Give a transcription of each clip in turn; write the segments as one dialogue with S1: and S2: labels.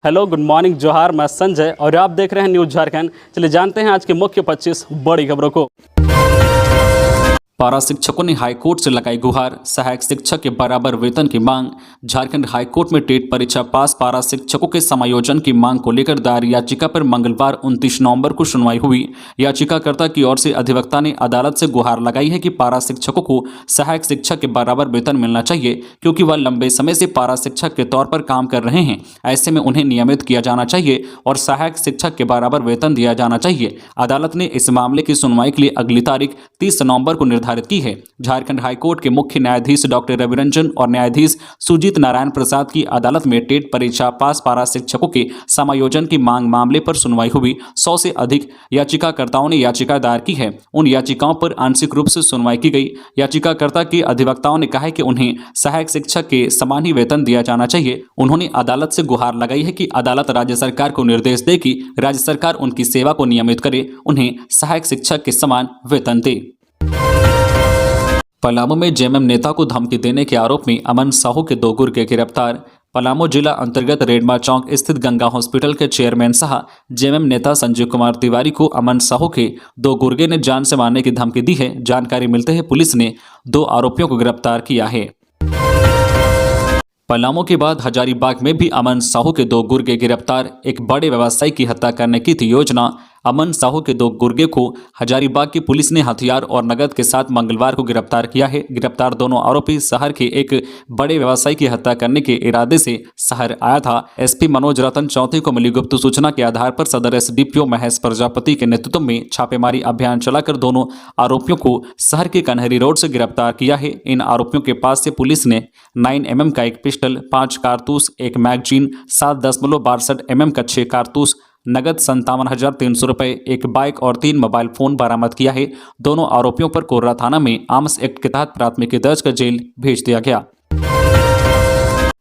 S1: Hello, good morning, जोहार। मैं संजय और आप देख रहे हैं न्यूज़ झारखंड। चलिए जानते हैं आज के मुख्य 25 बड़ी खबरों को।
S2: पारा शिक्षकों ने हाईकोर्ट से लगाई गुहार, सहायक शिक्षक के बराबर वेतन की मांग। झारखंड हाईकोर्ट में टेट परीक्षा पास पारा शिक्षकों के समायोजन की मांग को लेकर दायर याचिका पर मंगलवार 29 नवंबर को सुनवाई हुई। याचिकाकर्ता की ओर से अधिवक्ता ने अदालत से गुहार लगाई है कि पारा शिक्षकों को सहायक शिक्षक के बराबर वेतन मिलना चाहिए, क्योंकि वह लंबे समय से पारा शिक्षक के तौर पर काम कर रहे हैं। ऐसे में उन्हें नियमित किया जाना चाहिए और सहायक शिक्षक के बराबर वेतन दिया जाना चाहिए। अदालत ने इस मामले की सुनवाई के लिए अगली तारीख 30 नवंबर को निर्धारित की है। झारखंड हाईकोर्ट के मुख्य न्यायाधीश डॉक्टर रविरंजन और न्यायाधीश सुजीत नारायण प्रसाद की अदालत में टेट परीक्षा पास पारा शिक्षकों के समायोजन की मांग मामले पर सुनवाई हुई। 100 से अधिक याचिकाकर्ताओं ने याचिका दायर की है। उन याचिकाओं पर आंशिक रूप से सुनवाई की गई। याचिकाकर्ता के अधिवक्ताओं ने कहा है कि उन्हें सहायक शिक्षक के समान ही वेतन दिया जाना चाहिए। उन्होंने अदालत से गुहार लगाई है कि अदालत राज्य सरकार को निर्देश दे कि राज्य सरकार उनकी सेवा को नियमित करे, उन्हें सहायक शिक्षक के समान वेतन दे। पलामू में जेएमएम नेता को धमकी देने के आरोप में अमन साहू के 2 गुर्गे गिरफ्तार। पलामू जिला अंतर्गत रेडमा चौक स्थित गंगा हॉस्पिटल के चेयरमैन सह जेएमएम नेता संजय कुमार तिवारी को अमन साहू के 2 गुर्गे ने जान से मारने की धमकी दी है। जानकारी मिलते ही पुलिस ने 2 आरोपियों को गिरफ्तार किया है। पलामू के बाद हजारीबाग में भी अमन साहू के 2 गुर्गे गिरफ्तार। एक बड़े व्यवसायी की हत्या करने की थी योजना। अमन साहू के 2 गुर्गे को हजारीबाग की पुलिस ने हथियार और नगद के साथ मंगलवार को गिरफ्तार किया है। गिरफ्तार दोनों आरोपी शहर के एक बड़े व्यवसायी की हत्या करने के इरादे से शहर आया था। एसपी मनोज रतन चौथी को मिली गुप्त सूचना के आधार पर सदर एसडीपीओ महेश प्रजापति के नेतृत्व में छापेमारी अभियान चलाकर दोनों आरोपियों को शहर के कन्हरी रोड से गिरफ्तार किया है। इन आरोपियों के पास से पुलिस ने 9mm का एक पिस्टल, 5 कारतूस, एक मैगजीन, 7.62 mm का 6 कारतूस, नगद 57,300 रुपये, एक बाइक और 3 मोबाइल फोन बरामद किया है। दोनों आरोपियों पर कोर्रा थाना में आर्म्स एक्ट के तहत प्राथमिकी दर्ज कर जेल भेज दिया गया।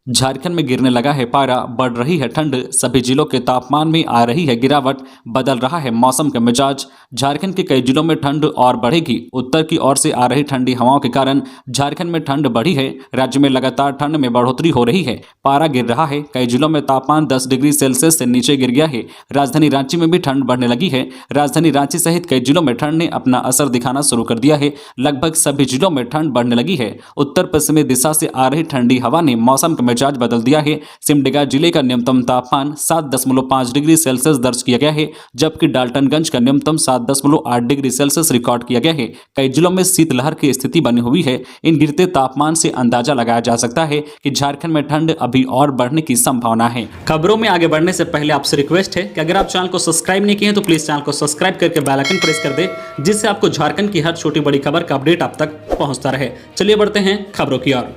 S2: झारखंड में गिरने लगा है पारा, बढ़ रही है ठंड, सभी जिलों के तापमान में आ रही है गिरावट, बदल रहा है मौसम का मिजाज। झारखंड के कई जिलों में ठंड और बढ़ेगी। उत्तर की ओर से आ रही ठंडी हवाओं के कारण झारखंड में ठंड बढ़ी है। राज्य में लगातार ठंड में बढ़ोतरी हो रही है। पारा गिर रहा है। कई जिलों में तापमान 10 डिग्री सेल्सियस से नीचे गिर गया है। राजधानी रांची में भी ठंड बढ़ने लगी है। राजधानी रांची सहित कई जिलों में ठंड ने अपना असर दिखाना शुरू कर दिया है। लगभग सभी जिलों में ठंड बढ़ने लगी है। उत्तर पश्चिमी दिशा से आ रही ठंडी हवा ने मौसम का मिजाज बदल दिया है। सिमडेगा जिले का न्यूनतम तापमान 7.5 डिग्री सेल्सियस दर्ज किया गया है, जबकि डाल्टनगंज का न्यूनतम 7.8 डिग्री सेल्सियस रिकॉर्ड किया गया है। कई जिलों में शीतलहर की स्थिति बनी हुई है। इन गिरते तापमान से अंदाजा लगाया जा सकता है कि झारखंड में ठंड अभी और बढ़ने की संभावना है।
S1: खबरों में आगे बढ़ने से पहले आपसे रिक्वेस्ट है कि अगर आप चैनल को सब्सक्राइब नहीं किए हैं तो प्लीज चैनल को सब्सक्राइब करके बेल आइकन प्रेस कर दे, जिससे आपको झारखंड की हर छोटी बड़ी खबर का अपडेट आप तक पहुंचता रहे। चलिए बढ़ते हैं खबरों की ओर।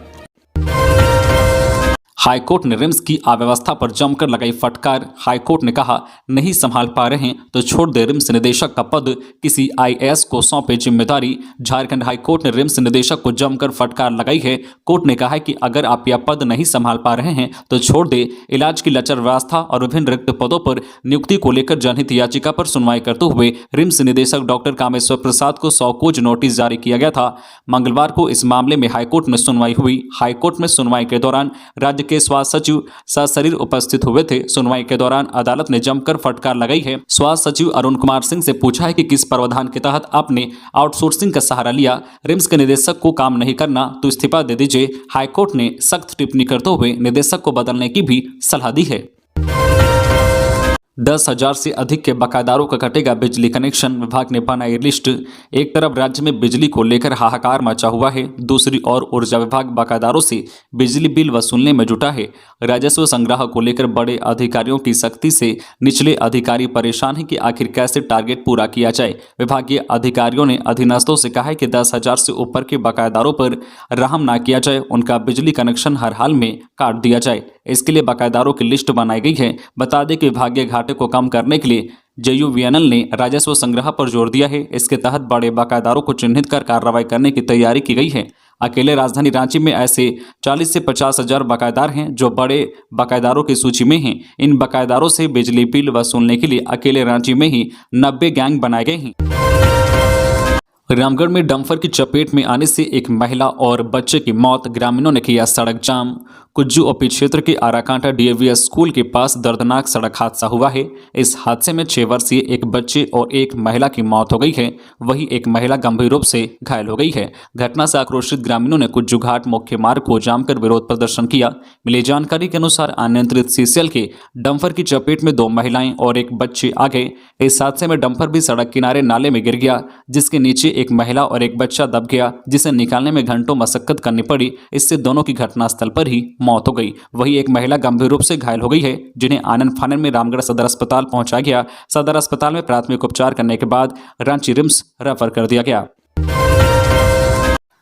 S2: हाईकोर्ट ने रिम्स की अव्यवस्था पर जमकर लगाई फटकार। हाईकोर्ट ने कहा, नहीं संभाल पा रहे हैं तो छोड़ दे रिम्स निदेशक का पद, किसी आईएएस को सौंपे जिम्मेदारी। झारखंड हाईकोर्ट ने रिम्स निदेशक को जमकर फटकार लगाई है। कोर्ट ने कहा है कि अगर आप यह पद नहीं संभाल पा रहे हैं तो छोड़ दे। इलाज की लचर व्यवस्था और विभिन्न रिक्त पदों पर नियुक्ति को लेकर जनहित याचिका पर सुनवाई करते हुए रिम्स निदेशक डॉक्टर कामेश्वर प्रसाद को 100 कोज नोटिस जारी किया गया था। मंगलवार को इस मामले में हाईकोर्ट में सुनवाई हुई। हाईकोर्ट में सुनवाई के दौरान राज्य के स्वास्थ्य सचिव सशरीर उपस्थित हुए थे। सुनवाई के दौरान अदालत ने जमकर फटकार लगाई है। स्वास्थ्य सचिव अरुण कुमार सिंह से पूछा है कि किस प्रावधान के तहत आपने आउटसोर्सिंग का सहारा लिया। रिम्स के निदेशक को काम नहीं करना तो इस्तीफा दे दीजिए। हाईकोर्ट ने सख्त टिप्पणी करते हुए निदेशक को बदलने की भी सलाह दी है। 10,000 से अधिक के बकायेदारों का कटेगा बिजली कनेक्शन। विभाग ने बनाई लिस्ट। एक तरफ राज्य में बिजली को लेकर हाहाकार मचा हुआ है, दूसरी ओर ऊर्जा विभाग बकायेदारों से बिजली बिल वसूलने में जुटा है। राजस्व संग्रह को लेकर बड़े अधिकारियों की सख्ती से निचले अधिकारी परेशान हैं कि आखिर कैसे टारगेट पूरा किया जाए। विभागीय अधिकारियों ने अधीनस्थों से कहा है कि 10,000 से ऊपर के बकायेदारों पर रहम न किया जाए, उनका बिजली कनेक्शन हर हाल में काट दिया जाए। इसके लिए बकायेदारों की लिस्ट बनाई गई है। बता दें कि विभागीय घाटे को कम करने के लिए JUVNL ने राजस्व संग्रह पर जोर दिया है। इसके तहत बड़े बकायेदारों को चिन्हित कर कार्रवाई करने की तैयारी की गई है। अकेले राजधानी रांची में ऐसे 40 से 50,000 बकायेदार हैं जो बड़े बकायेदारों की सूची में हैं। इन बकायेदारों से बिजली बिल वसूलने के लिए अकेले रांची में ही 90 गैंग बनाए गए हैं। रामगढ़ में डंपर की चपेट में आने से एक महिला और बच्चे की मौत, ग्रामीणों ने किया सड़क जाम। कुज्जू ओपी क्षेत्र के आराकांटा डीएवीएस स्कूल के पास दर्दनाक सड़क हादसा हुआ है। इस हादसे में 6 वर्षीय एक बच्चे और एक महिला की मौत हो गई है, वहीं एक महिला गंभीर रूप से घायल हो गई है। घटना से आक्रोशित ग्रामीणों ने कुज्जू घाट मुख्य मार्ग को जाम कर विरोध प्रदर्शन किया। मिली जानकारी के अनुसार अनियंत्रित सीसीएल के डंपर की चपेट में 2 महिलाएं और एक बच्चे आ गए। इस हादसे में डंपर भी सड़क किनारे नाले में गिर गया, जिसके नीचे एक महिला और एक बच्चा दब गया, जिसे निकालने में घंटों मशक्कत करनी पड़ी। इससे दोनों की घटनास्थल पर ही मौत हो गई। वहीं एक महिला गंभीर रूप से घायल हो गई है, जिन्हें आनन फानन में रामगढ़ सदर अस्पताल पहुंचाया गया। सदर अस्पताल में प्राथमिक उपचार करने के बाद रांची रिम्स रेफर कर दिया गया।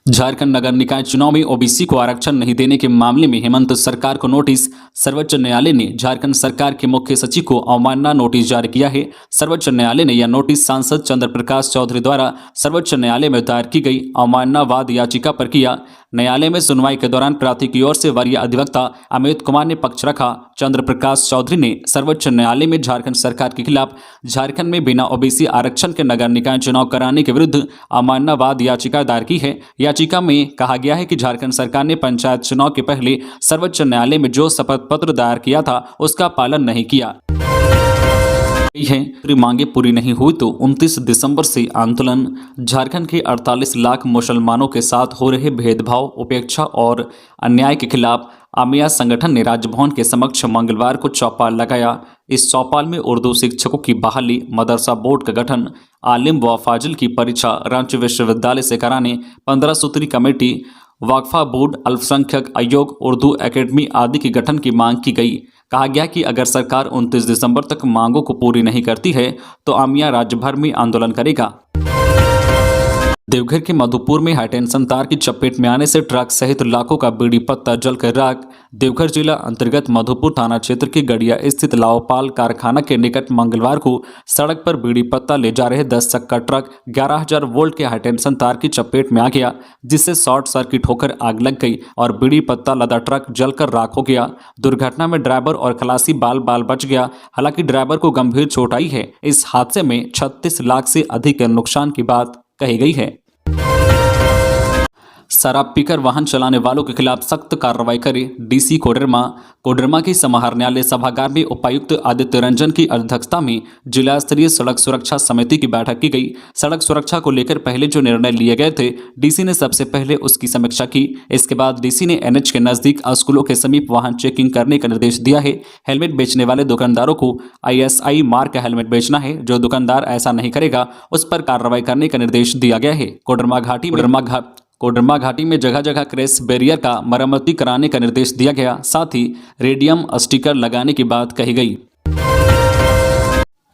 S2: झारखंड नगर निकाय चुनाव में ओबीसी को आरक्षण नहीं देने के मामले में हेमंत सरकार को नोटिस। सर्वोच्च न्यायालय ने झारखंड सरकार के मुख्य सचिव को अवमानना नोटिस जारी किया है। सर्वोच्च न्यायालय ने यह नोटिस सांसद चंद्र प्रकाश चौधरी द्वारा सर्वोच्च न्यायालय में दायर की गई अवमानना वाद याचिका पर किया। न्यायालय में सुनवाई के दौरान प्रार्थी की ओर से वरीय अधिवक्ता अमित कुमार ने पक्ष रखा। चंद्र प्रकाश चौधरी ने सर्वोच्च न्यायालय में झारखंड सरकार के खिलाफ झारखंड में बिना ओबीसी आरक्षण के नगर निकाय चुनाव कराने के विरुद्ध अवमानना वाद याचिका दायर की है। याचिका में कहा गया है कि झारखंड सरकार ने पंचायत चुनाव के पहले सर्वोच्च न्यायालय में जो शपथ पत्र दायर किया था उसका पालन नहीं किया है। मांगे पूरी नहीं हुई तो 29 दिसंबर से आंदोलन। झारखंड के 48 लाख मुसलमानों के साथ हो रहे भेदभाव, उपेक्षा और अन्याय के खिलाफ आमिया संगठन ने राजभवन के समक्ष मंगलवार को चौपाल लगाया। इस चौपाल में उर्दू शिक्षकों की बहाली, मदरसा बोर्ड का गठन, आलिम व फाजिल की परीक्षा रांची विश्वविद्यालय से कराने, 15 सूत्री कमेटी, वक्फा बोर्ड, अल्पसंख्यक आयोग, उर्दू एकेडमी आदि के गठन की मांग की गई। कहा गया कि अगर सरकार 29 दिसंबर तक मांगों को पूरी नहीं करती है तो आमिया राज्य भर में आंदोलन करेगा। देवघर के मधुपुर में हाईटेंशन तार की चपेट में आने से ट्रक सहित लाखों का बीड़ी पत्ता जलकर राख। देवघर जिला अंतर्गत मधुपुर थाना क्षेत्र के गड़िया स्थित लाओपाल कारखाना के निकट मंगलवार को सड़क पर बीड़ी पत्ता ले जा रहे 10 चक्का ट्रक 11,000 वोल्ट के हाईटेंशन तार की चपेट में आ गया, जिससे शॉर्ट सर्किट होकर आग लग गई और बीड़ी पत्ता लदा ट्रक जलकर राख हो गया। दुर्घटना में ड्राइवर और खलासी बाल बाल बच गया। हालांकि ड्राइवर को गंभीर चोट आई है। इस हादसे में 36 लाख से अधिक के नुकसान की बात कही गई है। शराब पीकर वाहन चलाने वालों के खिलाफ सख्त कार्रवाई करे डीसी कोडरमा। कोडरमा के समाहरणालय सभागार में उपायुक्त आदित्य रंजन की अध्यक्षता में जिला स्तरीय सड़क सुरक्षा समिति की बैठक की गई। सड़क सुरक्षा को लेकर पहले जो निर्णय लिए गए थे, डीसी ने सबसे पहले उसकी समीक्षा की। इसके बाद डीसी ने एनएच के नजदीक स्कूलों के समीप वाहन चेकिंग करने का निर्देश दिया है। हेलमेट बेचने वाले दुकानदारों को ISI मार्क का हेलमेट बेचना है। जो दुकानदार ऐसा नहीं करेगा उस पर कार्रवाई करने का निर्देश दिया गया है। कोडरमा घाटी में जगह जगह क्रैश बैरियर का मरम्मती कराने का निर्देश दिया गया। साथ ही रेडियम स्टिकर लगाने की बात कही गई।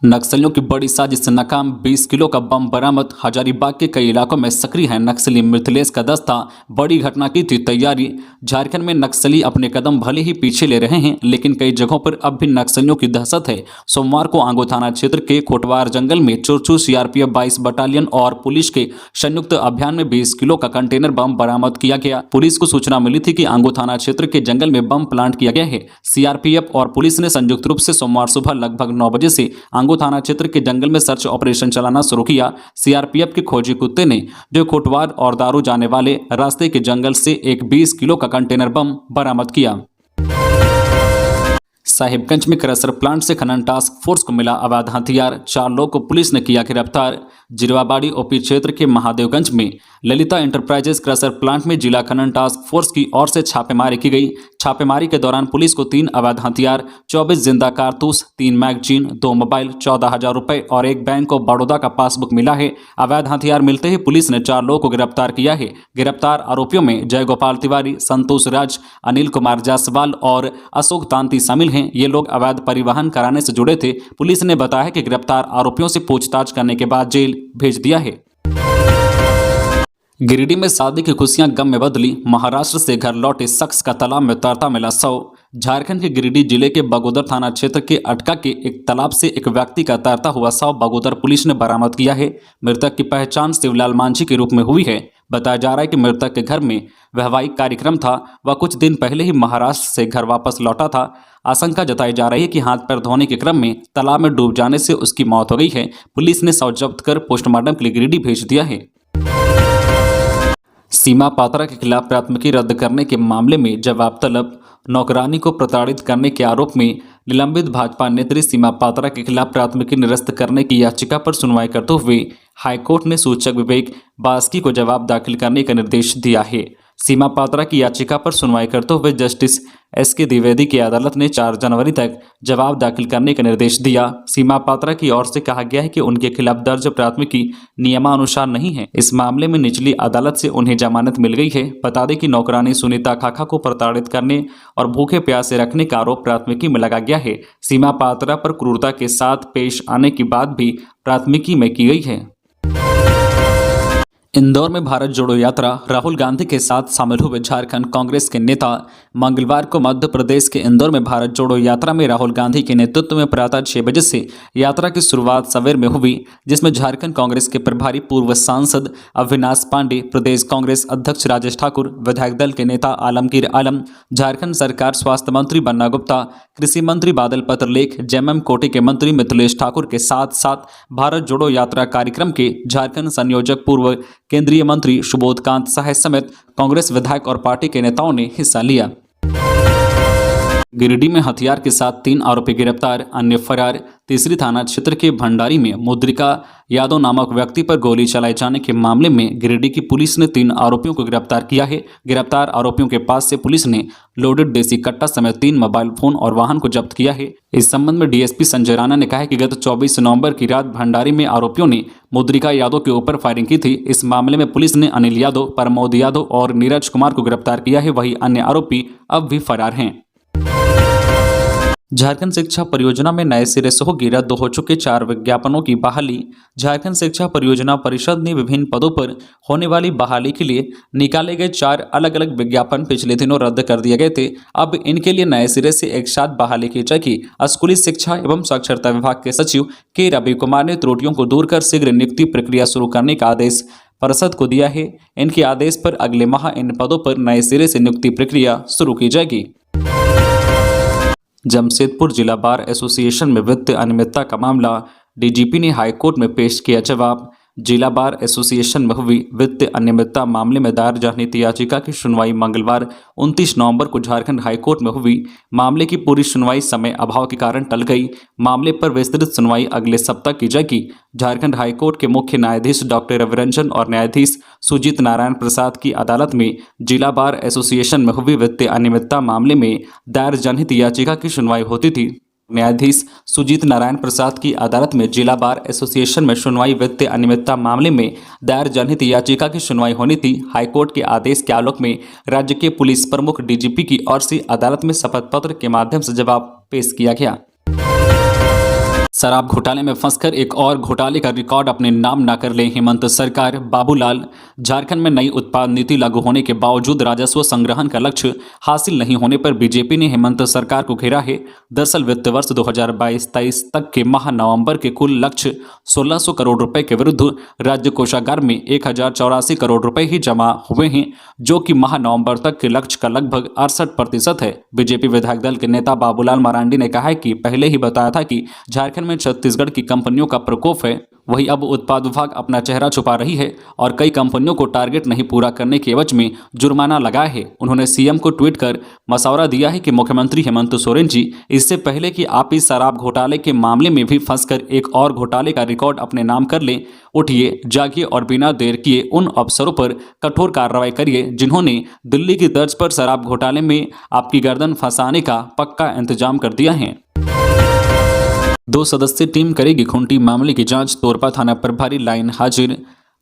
S2: नक्सलियों की बड़ी साजिश से नाकाम, 20 किलो का बम बरामद। हजारीबाग के कई इलाकों में सक्रिय है नक्सली मिथिलेश का दस्ता। बड़ी घटना की थी तैयारी। झारखंड में नक्सली अपने कदम भले ही पीछे ले रहे हैं, लेकिन कई जगहों पर अब भी नक्सलियों की दहशत है। सोमवार को आंगो थाना क्षेत्र के कोटवार जंगल में चुरचू CRPF 22 बटालियन और पुलिस के संयुक्त अभियान में 20 किलो का कंटेनर बम बरामद किया गया। पुलिस को सूचना मिली थी कि आंगो थाना क्षेत्र के जंगल में बम प्लांट किया गया है। CRPF और पुलिस ने संयुक्त रूप से सोमवार सुबह लगभग 9 बजे से थाना क्षेत्र के जंगल में सर्च ऑपरेशन चलाना शुरू किया। CRPF के खोजी कुत्ते ने जो कोटवार और दारू जाने वाले रास्ते के जंगल से एक 20 किलो का कंटेनर बम बरामद किया। साहिबगंज में क्रशर प्लांट से खनन टास्क फोर्स को मिला अवैध हथियार। 4 लोगों को पुलिस ने किया गिरफ्तार। जिरवाबाड़ी ओपी क्षेत्र के महादेवगंज में ललिता इंटरप्राइजेस क्रशर प्लांट में जिला खनन टास्क फोर्स की ओर से छापेमारी की गई। छापेमारी के दौरान पुलिस को 3 अवैध हथियार, 24 जिंदा कारतूस, 3 मैगजीन, 2 मोबाइल, 14,000 रुपए और एक बैंक ऑफ बड़ौदा का पासबुक मिला है। अवैध हथियार मिलते ही पुलिस ने 4 लोगों को गिरफ्तार किया है। गिरफ्तार आरोपियों में जय गोपाल तिवारी, संतोष राज, अनिल कुमार जायसवाल और अशोक तांती शामिल हैं। ये लोग अवैध परिवहन कराने से जुड़े थे। पुलिस ने बताया कि गिरफ्तार आरोपियों से पूछताछ करने के बाद जेल भेज दिया है। गिरिडीह में शादी की खुशियां गम में बदली। महाराष्ट्र से घर लौटे शख्स का तालाब में तैरता मिला शव। झारखंड के गिरिडीह जिले के बगोदर थाना क्षेत्र के अटका के एक तालाब से एक व्यक्ति का तैरता हुआ शव बगोदर पुलिस ने बरामद किया है। मृतक की पहचान शिवलाल मांझी के रूप में हुई है। बताया जा रहा है कि मृतक के घर में वैवाहिक कार्यक्रम था। वह कुछ दिन पहले ही महाराष्ट्र से घर वापस लौटा था। आशंका जताई जा रही है कि हाथ पैर धोने के क्रम में तालाब में डूब जाने से उसकी मौत हो गई है। पुलिस ने शव जब्त कर पोस्टमार्टम के लिए गिरिडीह भेज दिया है। सीमा पात्रा के खिलाफ प्राथमिकी रद्द करने के मामले में जवाब तलब। नौकरानी को प्रताड़ित करने के आरोप में निलंबित भाजपा नेत्री सीमा पात्रा के खिलाफ प्राथमिकी निरस्त करने की याचिका पर सुनवाई करते हुए हाईकोर्ट ने सूचक विवेक बास्की को जवाब दाखिल करने का निर्देश दिया है। सीमा पात्रा की याचिका पर सुनवाई करते हुए जस्टिस एस.के. द्विवेदी की अदालत ने 4 जनवरी तक जवाब दाखिल करने का निर्देश दिया। सीमा पात्रा की ओर से कहा गया है कि उनके खिलाफ दर्ज प्राथमिकी नियमानुसार नहीं है। इस मामले में निचली अदालत से उन्हें जमानत मिल गई है। बता दें कि नौकरानी सुनीता खाखा को प्रताड़ित करने और भूखे प्यासे रखने का आरोप प्राथमिकी में लगा गया है। सीमा पात्रा पर क्रूरता के साथ पेश आने की बात भी प्राथमिकी में की गई है। इंदौर में भारत जोड़ो यात्रा, राहुल गांधी के साथ शामिल हुए झारखंड कांग्रेस के नेता। मंगलवार को मध्य प्रदेश के इंदौर में भारत जोड़ो यात्रा में राहुल गांधी के नेतृत्व में प्रातः 6 बजे से यात्रा की शुरुआत सवेर में हुई, जिसमें झारखंड कांग्रेस के प्रभारी पूर्व सांसद अविनाश पांडे, प्रदेश कांग्रेस अध्यक्ष राजेश ठाकुर, विधायक दल के नेता आलमगीर आलम, झारखंड सरकार स्वास्थ्य मंत्री बन्ना गुप्ता, कृषि मंत्री बादल पत्रलेख, जेएमएम कोटे के मंत्री मिथिलेश ठाकुर के साथ साथ भारत जोड़ो यात्रा कार्यक्रम के झारखंड संयोजक पूर्व केंद्रीय मंत्री सुबोध कांत सहाय समेत कांग्रेस विधायक और पार्टी के नेताओं ने हिस्सा लिया। गिरिडीह में हथियार के साथ 3 आरोपी गिरफ्तार, अन्य फरार। तीसरी थाना क्षेत्र के भंडारी में मुद्रिका यादव नामक व्यक्ति पर गोली चलाए जाने के मामले में गिरिडीह की पुलिस ने 3 आरोपियों को गिरफ्तार किया है। गिरफ्तार आरोपियों के पास से पुलिस ने लोडेड देसी कट्टा समेत 3 मोबाइल फोन और वाहन को जब्त किया है। इस संबंध में डीएसपी संजय राणा ने कहा है कि गत 24 नवंबर की रात भंडारी में आरोपियों ने मुद्रिका यादव के ऊपर फायरिंग की थी। इस मामले में पुलिस ने अनिल यादव, प्रमोद यादव और नीरज कुमार को गिरफ्तार किया है। वहीं अन्य आरोपी अब भी फरार हैं। झारखंड शिक्षा परियोजना में नए सिरे से होगी रद्द हो चुके 4 विज्ञापनों की बहाली। झारखंड शिक्षा परियोजना परिषद ने विभिन्न पदों पर होने वाली बहाली के लिए निकाले गए 4 अलग अलग विज्ञापन पिछले दिनों रद्द कर दिए गए थे। अब इनके लिए नए सिरे से एक साथ बहाली की जाएगी। स्कूली शिक्षा एवं साक्षरता विभाग के सचिव के रवि कुमार ने त्रुटियों को दूर कर शीघ्र नियुक्ति प्रक्रिया शुरू करने का आदेश परिषद को दिया है। इनके आदेश पर अगले माह इन पदों पर नए सिरे से नियुक्ति प्रक्रिया शुरू की जाएगी। जमशेदपुर जिला बार एसोसिएशन में वित्तीय अनियमितता का मामला, डीजीपी ने हाईकोर्ट में पेश किया जवाब। जिला बार एसोसिएशन में हुई वित्तीय अनियमितता मामले में दायर जनहित याचिका की सुनवाई मंगलवार 29 नवंबर को झारखंड हाईकोर्ट में हुई। मामले की पूरी सुनवाई समय अभाव के कारण टल गई। मामले पर विस्तृत सुनवाई अगले सप्ताह की जाएगी। झारखंड हाईकोर्ट के मुख्य न्यायाधीश डॉक्टर रविरंजन और न्यायाधीश सुजीत नारायण प्रसाद की अदालत में जिला बार एसोसिएशन में हुई वित्तीय अनियमितता मामले में दायर जनहित याचिका की सुनवाई होती थी। न्यायाधीश सुजीत नारायण प्रसाद की अदालत में जिला बार एसोसिएशन में सुनवाई वित्तीय अनियमितता मामले में दायर जनहित याचिका की सुनवाई होनी थी। हाईकोर्ट के आदेश के आलोक में राज्य के पुलिस प्रमुख डीजीपी की ओर से अदालत में शपथ पत्र के माध्यम से जवाब पेश किया गया। शराब घोटाले में फंसकर एक और घोटाले का रिकॉर्ड अपने नाम न कर ले हेमंत सरकार। बाबूलाल, झारखंड में नई उत्पाद नीति लागू होने के बावजूद राजस्व संग्रहण का लक्ष्य हासिल नहीं होने पर बीजेपी ने हेमंत सरकार को घेरा है। दरअसल वित्त वर्ष 2022-23 तक के माह नवंबर के कुल लक्ष्य 1600 करोड़ रुपए के विरुद्ध राज्य कोषागार में 1084 करोड़ रुपए ही जमा हुए हैं, जो कि माह नवंबर तक के लक्ष्य का लगभग 68% है। बीजेपी विधायक दल के नेता बाबूलाल मरांडी ने कहा है कि पहले ही बताया था कि झारखंड में छत्तीसगढ़ की कंपनियों का प्रकोप है। वही अब उत्पाद विभाग अपना चेहरा छुपा रही है और कई कंपनियों को टारगेट नहीं पूरा करने के एवज में जुर्माना लगाया है। उन्होंने सीएम को ट्वीट कर मशवरा दिया है कि मुख्यमंत्री हेमंत सोरेन जी, इससे पहले कि आप इस शराब घोटाले के मामले में भी फंसकर एक और घोटाले का रिकॉर्ड अपने नाम कर लें, उठिए, जागिए और बिना देर किए उन अफसरों पर कठोर कार्रवाई करिए जिन्होंने दिल्ली की तर्ज पर शराब घोटाले में आपकी गर्दन फंसाने का पक्का इंतजाम कर दिया है। 2 सदस्यीय टीम करेगी खूंटी मामले की जांच, तोरपा थाना प्रभारी लाइन हाजिर।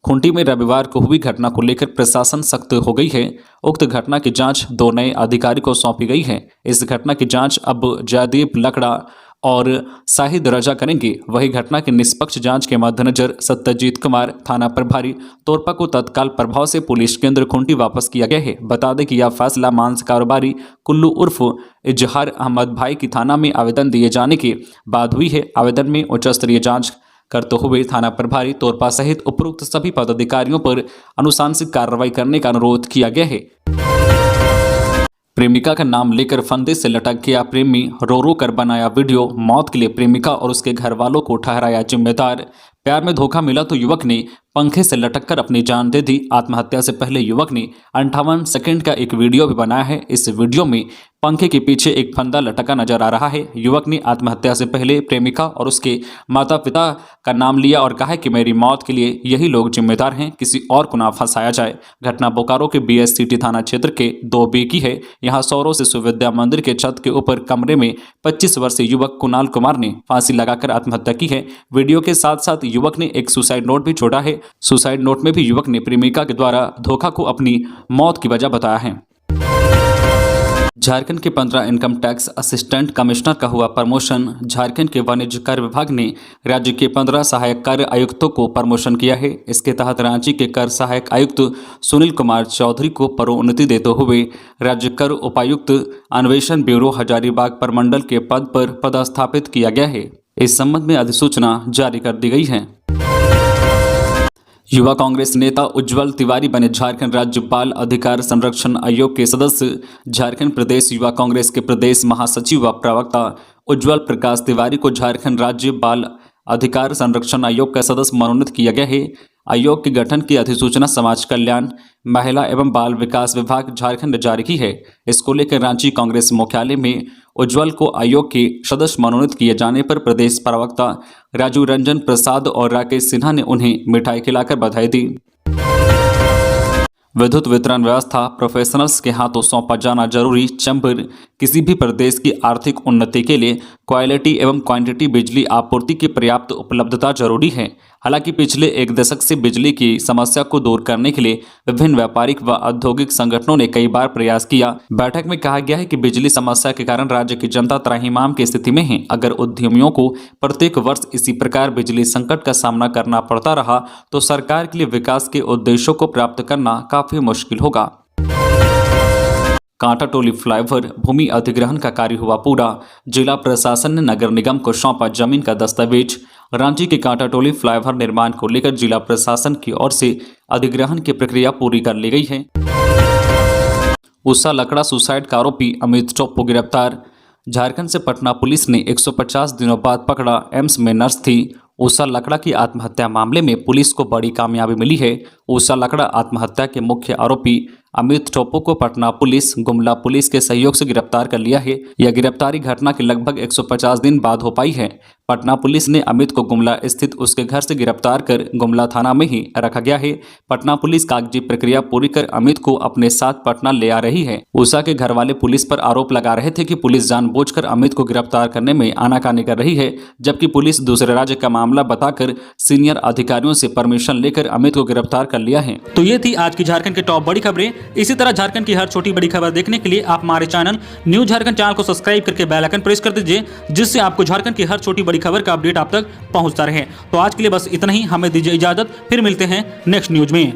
S2: खूंटी में रविवार को हुई घटना को लेकर प्रशासन सख्त हो गई है। उक्त घटना की जांच 2 नए अधिकारी को सौंपी गई है। इस घटना की जांच अब जयदीप लकड़ा और शाहिद रजा करेंगे। वही घटना की निष्पक्ष जांच के मद्देनजर सत्यजीत कुमार, थाना प्रभारी तोरपा को तत्काल प्रभाव से पुलिस केंद्र खूंटी वापस किया गया है। बता दें कि यह फैसला मांस कारोबारी कुल्लू उर्फ इजहार अहमद भाई की थाना में आवेदन दिए जाने के बाद हुई है। आवेदन में उच्च स्तरीय जांच करते हुए थाना प्रभारी तोरपा सहित उपरोक्त सभी पदाधिकारियों पर अनुशासनिक कार्रवाई करने का अनुरोध किया गया है। प्रेमिका का नाम लेकर फंदे से लटक गया प्रेमी, रो रो कर बनाया वीडियो। मौत के लिए प्रेमिका और उसके घर वालों को ठहराया जिम्मेदार। प्यार में धोखा मिला तो युवक ने पंखे से लटककर अपनी जान दे दी। आत्महत्या से पहले युवक ने 58 सेकंड का एक वीडियो भी बनाया है। इस वीडियो में पंखे के पीछे एक फंदा लटका नजर आ रहा है। युवक ने आत्महत्या से पहले प्रेमिका और उसके माता पिता का नाम लिया और कहा कि मेरी मौत के लिए यही लोग जिम्मेदार हैं, किसी और को ना फंसाया जाए। घटना बोकारो के BS सिटी थाना क्षेत्र के 2B की है। यहाँ सौरों से सुविद्या मंदिर के छत के ऊपर कमरे में 25 वर्षीय युवक कुणाल कुमार ने फांसी लगाकर आत्महत्या की है। वीडियो के साथ साथ युवक ने एक सुसाइड नोट भी छोड़ा है। सुसाइड नोट में भी युवक ने प्रेमिका के द्वारा धोखा को अपनी मौत की वजह बताया है। झारखंड के 15 इनकम टैक्स असिस्टेंट कमिश्नर का हुआ प्रमोशन। झारखंड के वाणिज्य कर विभाग ने राज्य के 15 सहायक कर आयुक्तों को प्रमोशन किया है। इसके तहत रांची के कर सहायक आयुक्त सुनील कुमार चौधरी को पदोन्नति देते हुए राज्य कर उपायुक्त अन्वेषण ब्यूरो हजारीबाग प्रमंडल के पद पर पदस्थापित किया गया है। इस संबंध में अधिसूचना जारी कर दी गई है। युवा कांग्रेस नेता उज्जवल तिवारी बने झारखंड राज्य बाल अधिकार संरक्षण आयोग के सदस्य। झारखंड प्रदेश युवा कांग्रेस के प्रदेश महासचिव व प्रवक्ता उज्जवल प्रकाश तिवारी को झारखंड राज्य बाल अधिकार संरक्षण आयोग का सदस्य मनोनीत किया गया है। आयोग के गठन की अधिसूचना समाज कल्याण, महिला एवं बाल विकास विभाग झारखंड ने जारी की है। इसको लेकर रांची कांग्रेस मुख्यालय में उज्जवल को आयोग के सदस्य मनोनीत किए जाने पर प्रदेश प्रवक्ता राजू रंजन प्रसाद और राकेश सिन्हा ने उन्हें मिठाई खिलाकर बधाई दी। विद्युत वितरण व्यवस्था प्रोफेशनल्स के हाथों सौंपा जाना जरूरी। चैम्बर किसी भी प्रदेश की आर्थिक उन्नति के लिए क्वालिटी एवं क्वांटिटी बिजली आपूर्ति की पर्याप्त उपलब्धता जरूरी है। हालांकि पिछले एक दशक से बिजली की समस्या को दूर करने के लिए विभिन्न व्यापारिक व औद्योगिक संगठनों ने कई बार प्रयास किया। बैठक में कहा गया है कि बिजली समस्या के कारण राज्य की जनता त्राहिमाम की स्थिति में है। अगर उद्यमियों को प्रत्येक वर्ष इसी प्रकार बिजली संकट का सामना करना पड़ता रहा तो सरकार के लिए विकास के उद्देश्यों को प्राप्त करना काफी मुश्किल होगा। कांटाटोली फ्लाईओवर भूमि अधिग्रहण का कार्य हुआ पूरा। जिला प्रशासन ने नगर निगम को सौंपा जमीन का दस्तावेज। रांची के कांटाटोली फ्लाईओवर निर्माण को लेकर जिला प्रशासन की ओर से अधिग्रहण की प्रक्रिया पूरी कर ली गई है। उषा लकड़ा सुसाइड का आरोपी अमित टोप्पो गिरफ्तार। झारखंड से पटना पुलिस ने 150 दिनों बाद पकड़ा। एम्स में नर्स थी। उषा लकड़ा की आत्महत्या मामले में पुलिस को बड़ी कामयाबी मिली है। उषा लकड़ा आत्महत्या के मुख्य आरोपी अमित टोप्पो को पटना पुलिस, गुमला पुलिस के सहयोग से गिरफ्तार कर लिया है। यह गिरफ्तारी घटना के लगभग 150 दिन बाद हो पाई है। पटना पुलिस ने अमित को गुमला स्थित उसके घर से गिरफ्तार कर गुमला थाना में ही रखा गया है। पटना पुलिस कागजी प्रक्रिया पूरी कर अमित को अपने साथ पटना ले आ रही है। उषा के घर वाले पुलिस पर आरोप लगा रहे थे कि पुलिस जानबूझकर अमित को गिरफ्तार करने में आनाकानी कर रही है, जबकि पुलिस दूसरे राज्य का मामला बताकर सीनियर अधिकारियों से परमिशन लेकर अमित को गिरफ्तार कर लिया है।
S1: तो ये थी आज की झारखंड की टॉप बड़ी खबरें। इसी तरह झारखंड की हर छोटी बड़ी खबर देखने के लिए आप हमारे चैनल न्यू झारखंड चैनल को सब्सक्राइब करके बेल आइकन प्रेस कर दीजिए, जिससे आपको झारखंड की हर छोटी बड़ी खबर का अपडेट आप तक पहुंचता रहे। तो आज के लिए बस इतना ही। हमें दीजिए इजाजत, फिर मिलते हैं नेक्स्ट न्यूज में।